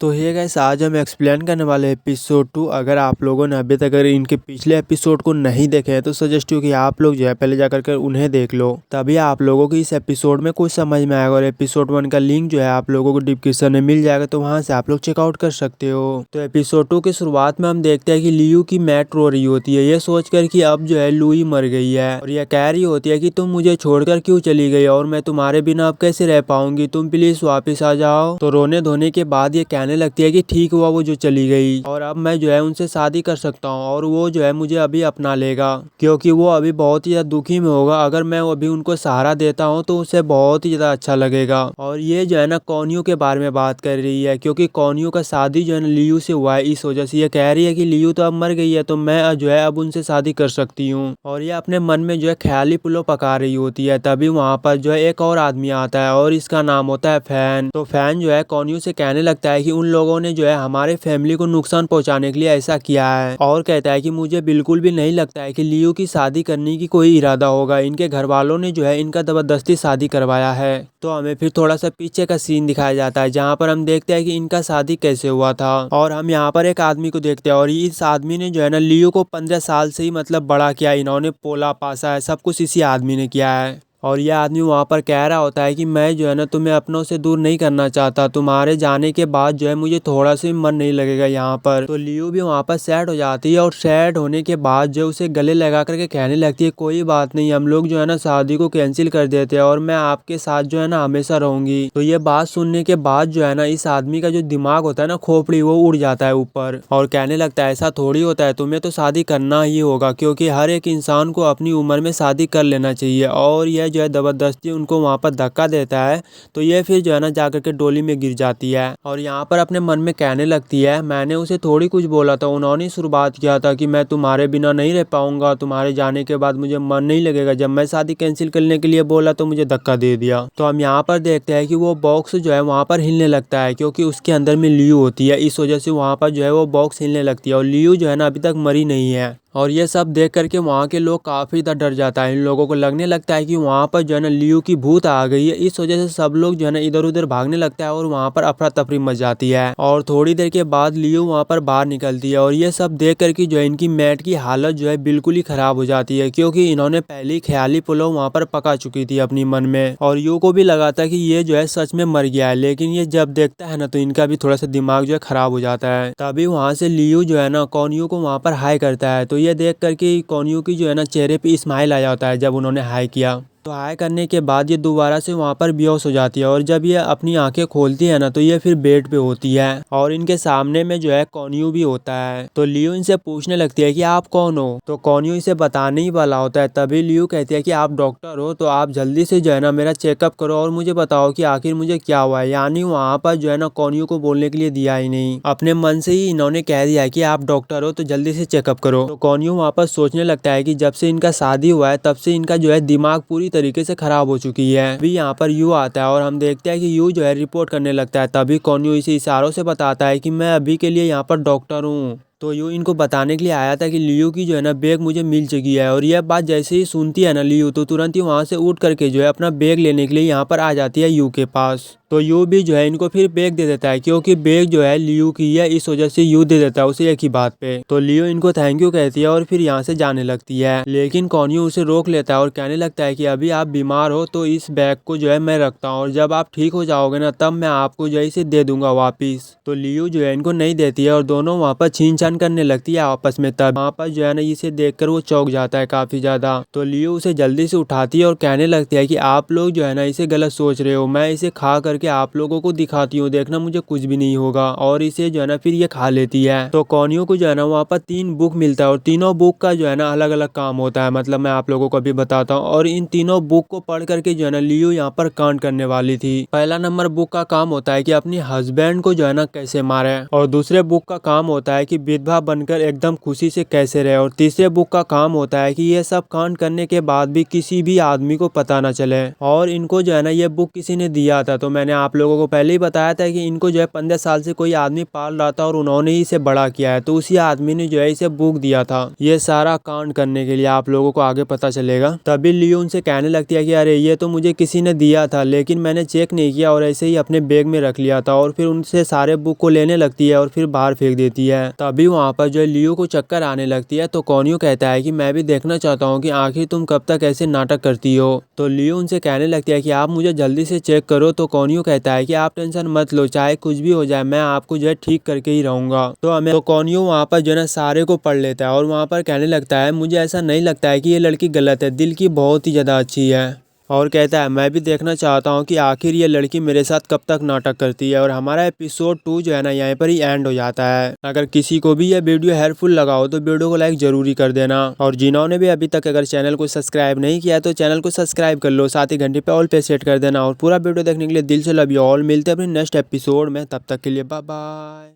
तो ये गाइस आज हम एक्सप्लेन करने वाले एपिसोड 2। अगर आप लोगों ने अभी तक अगर इनके पिछले एपिसोड को नहीं देखे हैं तो सजेस्ट हूँ कि आप लोग जो है पहले जाकर कर उन्हें देख लो, तभी आप लोगों को इस एपिसोड में कुछ समझ में आएगा। और एपिसोड 1 का लिंक जो है आप लोगों को डिस्क्रिप्शन में मिल जाएगा, तो वहाँ से आप लोग चेकआउट कर सकते हो। तो एपिसोड 2 की शुरुआत में हम देखते हैं कि लियू की मैट रो रही होती है, ये सोच कर कि अब जो है लुई मर गई है, और यह कह रही होती है कि तुम मुझे छोड़कर क्यों चली गई और मैं तुम्हारे बिना अब कैसे रह पाऊंगी, तुम प्लीज वापस आ जाओ। तो रोने धोने के बाद ये कहने लगती है कि ठीक हुआ वो जो चली गई, और अब मैं जो है उनसे शादी कर सकता हूँ और वो जो है मुझे अभी अपना लेगा, क्योंकि वो अभी बहुत ही ज्यादा दुखी में होगा। अगर मैं अभी उनको सहारा देता हूँ तो उसे बहुत ही ज्यादा अच्छा लगेगा। और ये जो है ना कॉन्यू के बारे में बात कर रही है, क्योंकि कॉन्यू का शादी जो है ना लियू से हुआ है, इस वजह से ये कह रही है कि लियू तो अब मर गई है तो मैं जो है अब उनसे शादी कर सकती हूँ। और ये अपने मन में जो है ख्याली पुलाव पका रही होती है, तभी वहाँ पर जो है एक और आदमी आता है और इसका नाम होता है फैन। तो फैन जो है कॉन्यू से कहने लगता है कि उन लोगों ने जो है हमारे फैमिली को नुकसान पहुंचाने के लिए ऐसा किया है, और कहता है कि मुझे बिल्कुल भी नहीं लगता है कि लियू की शादी करने की कोई इरादा होगा, इनके घर वालों ने जो है इनका जबरदस्ती शादी करवाया है। तो हमें फिर थोड़ा सा पीछे का सीन दिखाया जाता है, जहाँ पर हम देखते हैं कि इनका शादी कैसे हुआ था, और हम यहाँ पर एक आदमी को देखते हैं, और इस आदमी ने जो है ना लियू को 15 साल से ही मतलब बड़ा किया, इन्होंने पोला पासा है, सब कुछ इसी आदमी ने किया है। और यह आदमी वहाँ पर कह रहा होता है कि मैं जो है ना तुम्हें अपनों से दूर नहीं करना चाहता, तुम्हारे जाने के बाद जो है मुझे थोड़ा सा मन नहीं लगेगा यहाँ पर। तो लियू भी वहाँ पर सैड हो जाती है, और सैड होने के बाद जो उसे गले लगा करके कहने लगती है कोई बात नहीं, हम लोग जो है ना शादी को कैंसिल कर देते हैं और मैं आपके साथ जो है ना हमेशा रहूंगी। तो ये बात सुनने के बाद जो है ना इस आदमी का जो दिमाग होता है ना खोपड़ी, वो उड़ जाता है ऊपर, और कहने लगता है ऐसा थोड़ी होता है, तुम्हें तो शादी करना ही होगा, क्योंकि हर एक इंसान को अपनी उम्र में शादी कर लेना चाहिए। और यह जो है जबरदस्ती उनको वहाँ पर धक्का देता है, तो ये फिर जो है ना जाकर के डोली में गिर जाती है, और यहाँ पर अपने मन में कहने लगती है मैंने उसे थोड़ी कुछ बोला था, उन्होंने शुरुआत किया था कि मैं तुम्हारे बिना नहीं रह पाऊंगा, तुम्हारे जाने के बाद मुझे मन नहीं लगेगा, जब मैं शादी कैंसिल करने के लिए बोला तो मुझे धक्का दे दिया। तो हम यहाँ पर देखते हैं कि वो बॉक्स जो है वहाँ पर हिलने लगता है, क्योंकि उसके अंदर में लियू होती है, इस वजह से वहाँ पर जो है वो बॉक्स हिलने लगती है, और लियू जो है ना अभी तक मरी नहीं है। और ये सब देख करके वहाँ के लोग काफी डर जाता है, इन लोगों को लगने लगता है कि वहाँ पर जो है ना लियू की भूत आ गई है, इस वजह से सब लोग जो है ना इधर उधर भागने लगता है, और वहाँ पर अफरा तफरी मच जाती है। और थोड़ी देर के बाद लियू वहाँ पर बाहर निकलती है, और ये सब देख करके जो है इनकी मैट की हालत जो है बिल्कुल ही खराब हो जाती है, क्योंकि इन्होंने पहले ही ख्याली पुलाव वहाँ पर पका चुकी थी अपनी मन में, और यू को भी लगा था कि ये जो है सच में मर गया है, लेकिन ये जब देखता है ना तो इनका भी थोड़ा सा दिमाग जो है खराब हो जाता है। तभी वहाँ से लियू जो है ना कॉन्यू को वहाँ पर हाई करता है, तो ये देख करके कॉन्यू की जो है ना चेहरे पे स्माइल आ जाता है जब उन्होंने हाई किया। तो हाई करने के बाद ये दोबारा से वहाँ पर बेहोश हो जाती है, और जब ये अपनी आंखें खोलती है ना तो ये फिर बेड पे होती है, और इनके सामने में जो है कॉन्यू भी होता है। तो लियू इनसे पूछने लगती है कि आप कौन हो, तो कॉन्यू इसे बताने ही वाला होता है, तभी लियू कहती है कि आप डॉक्टर हो, तो आप जल्दी से जो है ना मेरा चेकअप करो और मुझे बताओ कि आखिर मुझे क्या हुआ है। यानी वहाँ पर जो है ना कॉन्यू को बोलने के लिए दिया ही नहीं, अपने मन से ही इन्होंने कह दिया कि आप डॉक्टर हो तो जल्दी से चेकअप करो। तो कॉन्यू वहाँ पर सोचने लगता है कि जब से इनका शादी हुआ है तब से इनका जो है दिमाग पूरी तरीके से खराब हो चुकी है। अभी यहाँ पर यू आता है, और हम देखते हैं कि यू जो है रिपोर्ट करने लगता है, तभी कॉन्यू इसे इशारों से बताता है कि मैं अभी के लिए यहाँ पर डॉक्टर हूँ। तो यू इनको बताने के लिए आया था कि लियू की जो है ना बैग मुझे मिल चुकी है, और यह बात जैसे ही सुनती है ना लियू, तो तुरंत ही वहाँ से उठ करके जो है अपना बैग लेने के लिए यहाँ पर आ जाती है यू के पास। तो यू भी जो है इनको फिर बैग दे देता है, क्योंकि बैग जो है लियू की है, इस वजह से यू दे देता है उसे एक ही बात पे। तो लियू इनको थैंक यू कहती है और फिर यहाँ से जाने लगती है, लेकिन कॉन्यू उसे रोक लेता है और कहने लगता है कि अभी आप बीमार हो तो इस बैग को जो है मैं रखता हूँ, और जब आप ठीक हो जाओगे ना तब मैं आपको जो है इसे दे दूंगा वापिस। तो लियू जो है इनको नहीं देती है, और दोनों वहाँ पर छीन छान करने लगती है आपस में। तब वहाँ पर जो है ना इसे देखकर वो चौंक जाता है काफी ज्यादा। तो लियू उसे जल्दी से उठाती है और कहने लगती है कि आप लोग जो है ना इसे गलत सोच रहे हो, मैं इसे खा करके आप लोगों को दिखाती हूँ, देखना मुझे कुछ भी नहीं होगा। और इसे जो है ना फिर ये खा लेती है। तो कॉन्यू को जो है ना वहाँ पर 3 बुक मिलता है, और तीनों बुक का जो है ना अलग अलग काम होता है, मतलब मैं आप लोगों को अभी बताता हूँ। और इन तीनों बुक को पढ़ करके जो है ना लियू यहाँ पर कांड करने वाली थी। पहला नंबर बुक का काम होता है कि अपनी हस्बैंड को जो है ना कैसे मारे, और दूसरे बुक का काम होता है कि विधवा बनकर एकदम खुशी से कैसे रहे। और तीसरे बुक का काम होता है कि ये सब कांड करने के बाद भी किसी भी आदमी को पता न चले। और इनको जो है ना ये बुक किसी ने दिया था, तो मैंने आप लोगों को पहले ही बताया था कि इनको जो है 15 साल से कोई आदमी पाल रहा था और उन्होंने ही इसे बड़ा किया है। तो उसी आदमी ने जो है इसे बुक दिया था ये सारा कांड करने के लिए। आप लोगों को आगे पता चलेगा। तभी लियो उनसे कहने लगती है कि अरे ये तो मुझे किसी ने दिया था, लेकिन मैंने चेक नहीं किया और ऐसे ही अपने बैग में रख लिया था। और फिर उनसे सारे बुक को लेने लगती है और फिर बाहर फेंक देती है। तभी वहाँ पर जो है लियो को चक्कर आने लगती है। तो कोनियो कहता है कि मैं भी देखना चाहता हूँ कि आखिर तुम कब तक ऐसे नाटक करती हो। तो लियो उनसे कहने लगती है कि आप मुझे जल्दी से चेक करो। तो कोनियो कहता है कि आप टेंशन मत लो, चाहे कुछ भी हो जाए मैं आपको जो है ठीक करके ही रहूंगा। तो कोनियो वहाँ पर जो है सारे को पढ़ लेता है और वहाँ पर कहने लगता है मुझे ऐसा नहीं लगता है कि ये लड़की गलत है, दिल की बहुत ही ज़्यादा अच्छी है। और कहता है मैं भी देखना चाहता हूँ कि आखिर ये लड़की मेरे साथ कब तक नाटक करती है। और हमारा एपिसोड 2 जो है ना यहाँ पर ही एंड हो जाता है। अगर किसी को भी ये वीडियो हेल्पफुल लगा हो तो वीडियो को लाइक जरूरी कर देना। और जिन्होंने भी अभी तक अगर चैनल को सब्सक्राइब नहीं किया तो चैनल को सब्सक्राइब कर लो, साथ ही घंटे पे ऑल पे सेट कर देना। और पूरा वीडियो देखने के लिए दिल से लव यू ऑल। मिलते हैं अपने नेक्स्ट एपिसोड में, तब तक के लिए बाय बाय।